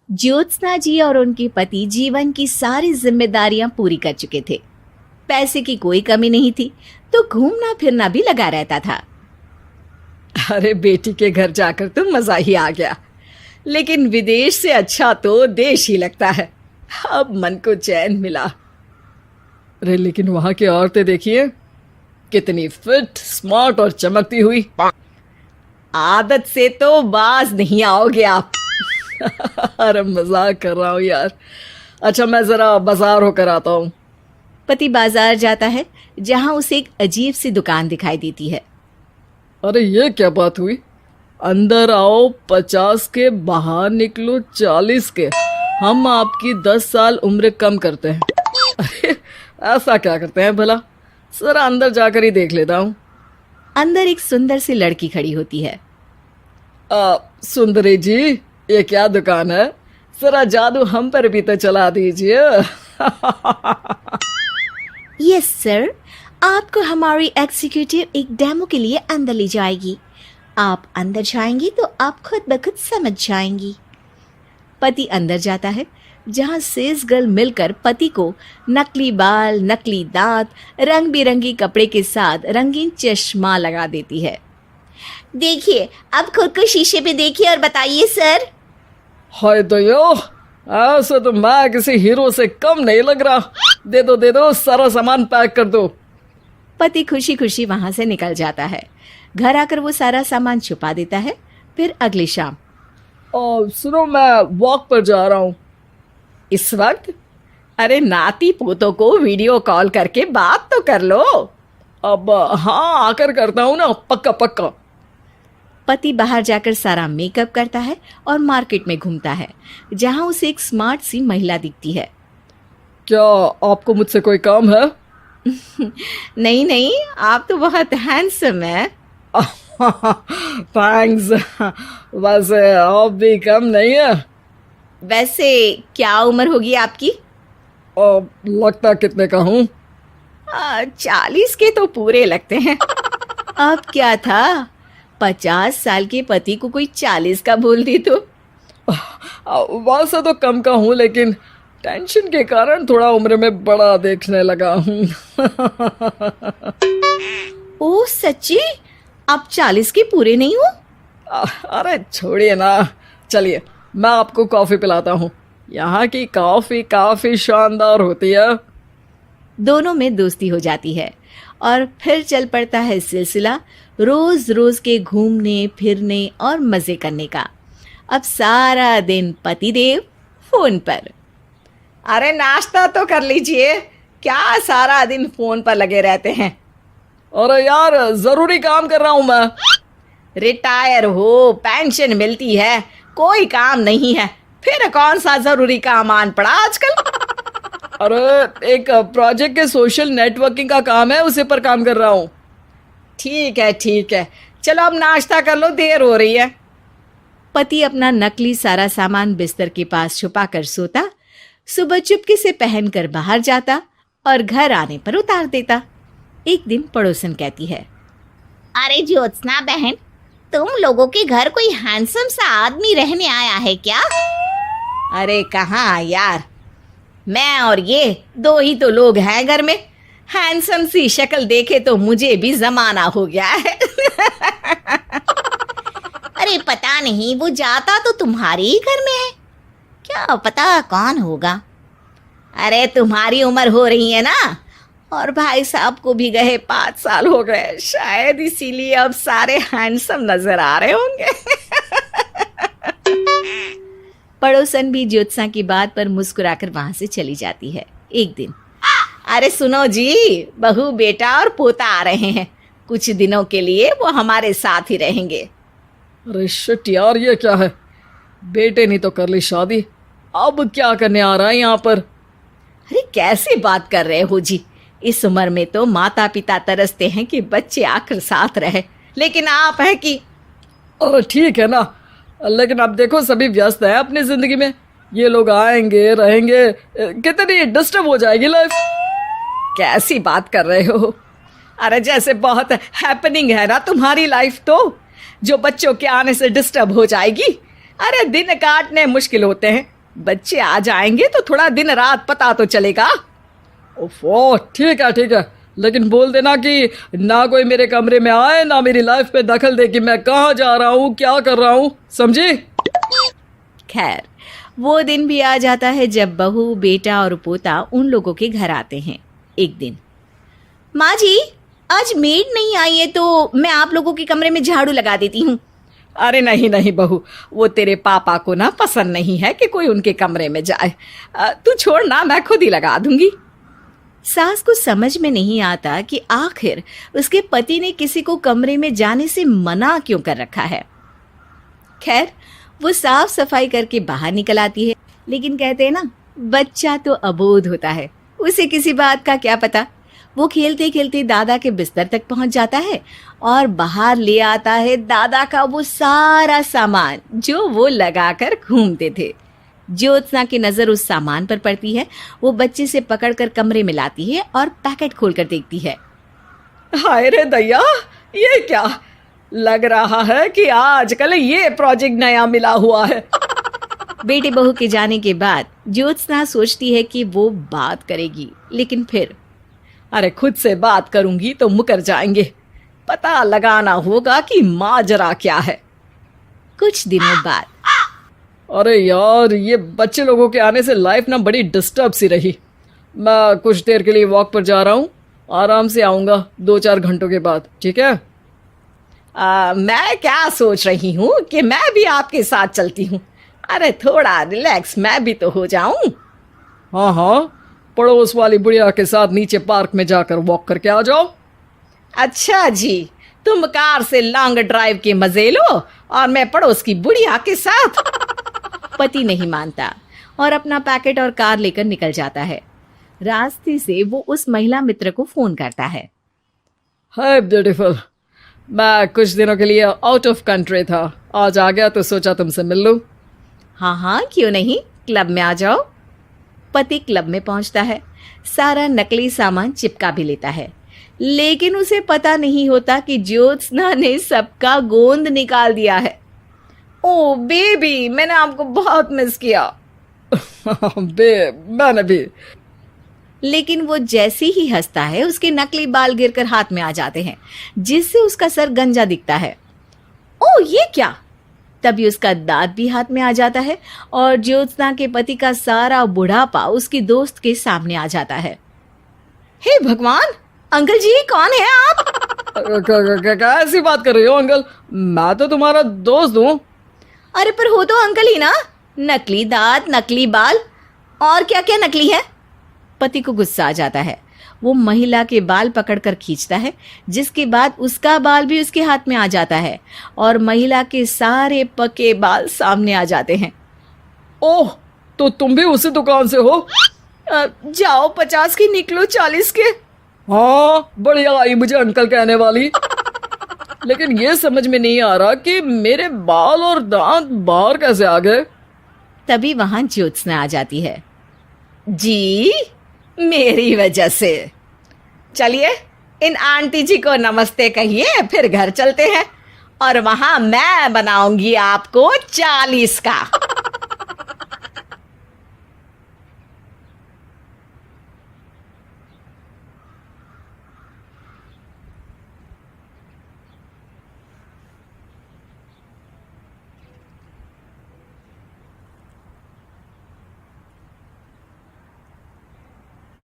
ज्योत्सना जी और उनके पति जीवन की सारी जिम्मेदारियां पूरी कर चुके थे। पैसे की कोई कमी नहीं थी, तो घूमना फिरना भी लगा रहता था। अरे बेटी के घर जाकर तो मजा ही आ गया, लेकिन विदेश से अच्छा तो देश ही लगता है। अब मन को चैन मिला। अरे लेकिन वहां की औरतें देखिए, कितनी फिट, स्मार्ट और चमकती हुई। आदत से तो बाज नहीं आओगे आप। अरे मजाक कर रहा हूँ यार। अच्छा मैं जरा बाजार होकर आता हूँ। पति बाजार जाता है, जहां उसे एक अजीब सी दुकान दिखाई देती है। अरे ये क्या बात हुई? अंदर आओ 50 के, बाहर निकलो 40 के। हम आपकी 10 साल उम्र कम करते हैं। अरे ऐसा क्या करते हैं भला? जरा अंदर जाकर ही देख लेता हूँ। अंदर एक सुंदर सी लड़की खड़ी होती है। सुंदरी जी, ये क्या दुकान है? जरा जादू हम पर भी तो चला दीजिए। यस सर, आपको हमारी एग्जीक्यूटिव एक डेमो के लिए अंदर ले जाएगी। आप अंदर जाएंगी तो आप खुद ब खुद समझ जाएंगी। पति अंदर जाता है, जहां सेल्स गर्ल मिलकर पति को नकली बाल, नकली दांत, रंग बिरंगी कपड़े के साथ रंगीन चश्मा लगा देती है। देखिए, अब खुद को शीशे पे देखिए और बताइए सर। हाय दयो, ऐसे तो मैं किसी हीरो से कम नहीं लग रहा। दे दो, सारा सामान पैक कर दो। पति खुशी खुशी वहां से निकल जाता है। घर आकर वो सारा सामान छुपा देता है। फिर अगली शाम। सुनो, मैं वॉक पर जा रहा हूँ। इस वक्त? अरे नाती पोतों को वीडियो कॉल करके बात तो कर लो। अब हाँ, आकर करता हूँ ना, पक्का पक्का। पति बाहर जाकर सारा मेकअप करता है और मार्केट में घूमता है, जहां उसे एक स्मार्ट सी महिला दिखती है। क्या आपको मुझसे कोई काम है? नहीं नहीं, आप तो बहुत हैंडसम हैं। थैंक्स। वैसे आप भी कम नहीं है। वैसे क्या उम्र होगी आपकी? लगता कितने का हूँ? 40 के तो पूरे लगते हैं। अब क्या था, 50 साल के पति को कोई 40 का बोल दी तो। वैसे तो कम का हूँ, लेकिन टेंशन के कारण थोड़ा उम्र में बड़ा देखने लगा हूँ। ओह सच्ची? आप 40 के पूरे नहीं हो? अरे छोड़िए ना, चलिए मैं आपको कॉफी पिलाता हूँ। यहाँ की कॉफी काफी शानदार होती है। दोनों में दोस्ती हो जाती है और फिर चल पड़ता है सिलसिला रोज रोज के घूमने फिरने और मजे करने का। अब सारा दिन पतिदेव फोन पर। अरे नाश्ता तो कर लीजिए, क्या सारा दिन फोन पर लगे रहते हैं? अरे यार, जरूरी काम कर रहा हूँ मैं। रिटायर हो, पेंशन मिलती है, कोई काम नहीं है, फिर कौन सा जरूरी काम आन पड़ा आजकल? अरे एक प्रोजेक्ट के सोशल नेटवर्किंग का काम है, उसी पर काम कर रहा हूँ। ठीक है, चलो अब नाश्ता कर लो, देर हो रही है। पति अपना नकली सारा सामान बिस्तर के पास छुपा कर सोता, सुबह चुपके से पहनकर बाहर जाता और घर आने पर उतार देता। एक दिन पड़ोसन कहती है, अरे ज्योत्सना बहन, तुम लोगों के घर कोई हैंडसम सा आदमी रहने आया है क्या? अरे कहाँ यार, मैं और ये दो ही तो लोग हैं घर में। हैंडसम सी शक्ल देखे तो मुझे भी जमाना हो गया है। अरे पता नहीं, वो जाता तो तुम्हारे ही घर में है, क्या पता कौन होगा। अरे तुम्हारी उम्र हो रही है ना, और भाई साहब को भी गए 5 साल हो गए, शायद इसीलिए अब सारे हैंडसम नजर आ रहे होंगे। पड़ोसन भी ज्योत्सना की बात पर मुस्कुराकर वहां से चली जाती है। एक दिन, अरे सुनो जी, बहू बेटा और पोता आ रहे हैं, कुछ दिनों के लिए वो हमारे साथ ही रहेंगे। अरे शिट यार, ये क्या है? बेटे ने तो कर ली शादी, अब क्या करने आ रहा है यहाँ पर? अरे कैसी बात कर रहे हो जी, इस उम्र में तो माता पिता तरसते हैं कि बच्चे आकर साथ रहे, लेकिन आप है कि। अरे ठीक है ना, लेकिन अब देखो सभी व्यस्त हैं अपनी जिंदगी में। ये लोग आएंगे रहेंगे, कितनी डिस्टर्ब हो जाएगी लाइफ। कैसी बात कर रहे हो? अरे जैसे बहुत हैपनिंग है ना तुम्हारी लाइफ, तो जो बच्चों के आने से डिस्टर्ब हो जाएगी। अरे दिन काटने मुश्किल होते हैं, बच्चे आ जाएंगे तो थोड़ा दिन रात पता तो चलेगा। ओफो, ठीक है, लेकिन बोल देना कि ना कोई मेरे कमरे में आए, ना मेरी लाइफ पे दखल दे कि मैं कहाँ जा रहा हूँ, क्या कर रहा हूँ, समझी? खैर, वो दिन भी आ जाता है जब बहू, बेटा और पोता उन लोगों के घर आते हैं। एक दिन, माँ जी, आज मेड नहीं आई है तो मैं आप लोगों के कमरे में झाड़ू लगा देती हूँ। अरे नहीं बहू, वो तेरे पापा को ना पसंद नहीं है कि कोई उनके कमरे में जाए। तू छोड़ ना, मैं खुद ही लगा दूंगी। सास को समझ में नहीं आता कि आखिर उसके पति ने किसी को कमरे में जाने से मना क्यों कर रखा है। खैर, वो साफ सफाई करके बाहर निकल आती है, लेकिन कहते हैं ना, बच्चा तो अबोध होता है, उसे किसी बात का क्या पता। वो खेलते खेलते दादा के बिस्तर तक पहुंच जाता है और बाहर ले आता है दादा का वो सारा सामान जो वो लगाकर घूमते थे। ज्योत्सना की नजर उस सामान पर पड़ती है। वो बच्चे से पकड़कर कमरे में लाती है और पैकेट खोलकर देखती है। हाय रे दैया, ये क्या? लग रहा है कि आजकल ये प्रोजेक्ट नया मिला हुआ है। बेटे बहू के जाने के बाद ज्योत्सना सोचती है कि वो बात करेगी, लेकिन फिर अरे खुद से बात करूंगी तो मुकर जाएंगे। पता लगाना होगा कि माजरा क्या है। कुछ दिनों बाद, अरे यार, ये बच्चे लोगों के आने से लाइफ ना बड़ी डिस्टर्ब सी रही। मैं कुछ देर के लिए वॉक पर जा रहा हूँ, आराम से आऊँगा 2-4 घंटों के बाद, ठीक है? मैं क्या सोच रही हूँ कि मैं भी आपके साथ चलती हूँ। अरे थोड़ा रिलैक्स मैं भी तो हो जाऊं। हाँ, पड़ोस वाली बुढ़िया के साथ नीचे पार्क में जाकर वॉक करके आ जाओ। अच्छा जी, तुम कार से लॉन्ग ड्राइव के मजे लो और मैं पड़ोस की बुढ़िया के साथ। पति नहीं मानता और अपना पैकेट और कार लेकर निकल जाता है। रास्ते से वो उस महिला मित्र को फोन करता है। हाय ब्यूटीफुल, मैं कुछ दिनों के लिए आउट ऑफ कंट्री था, आज आ गया तो सोचा तुमसे मिल लूं। हाँ, क्यों नहीं, क्लब में आ जाओ। पति क्लब में पहुंचता है, सारा नकली सामान चिपका भी लेता है, लेकिन उसे पता नहीं होता कि ज्योत्सना ने सबका गोंद निकाल दिया है। ओ बेबी, मैंने आपको बहुत मिस किया। मैंने भी। लेकिन वो जैसे ही हंसता है, उसके नकली बाल गिरकर हाथ में आ जाते हैं, जिससे उसका सर गंजा दिखता है। ओ ये क्या? तभी उसका दांत भी हाथ में आ जाता है और ज्योत्सना के पति का सारा बुढ़ापा उसकी दोस्त के सामने आ जाता है। हे भगवान, अंकल जी कौन है आप? क्या ऐसी बात कर रही हो अंकल? मैं तो तुम्हारा दोस्त हूँ। अरे पर हो तो अंकल ही ना। नकली दांत, नकली बाल और क्या क्या नकली है। पति को गुस्सा आ जाता है। वो महिला के बाल पकड़कर खींचता है, जिसके बाद उसका बाल भी उसके हाथ में आ जाता है और महिला के सारे पके बाल सामने आ जाते हैं। ओह, तो तुम भी उसी दुकान से हो? जाओ 50 की निकलो 40 के। हाँ, बढ़िया आई मुझे अंकल कहने वाली। लेकिन ये समझ में नहीं आ रहा कि मेरे बाल और दांत बाहर कैसे आ गए। तभी वहां ज्योत्सना आ जाती है। जी, मेरी वजह से। चलिए इन आंटी जी को नमस्ते कहिए, फिर घर चलते हैं और वहां मैं बनाऊंगी आपको 40 का।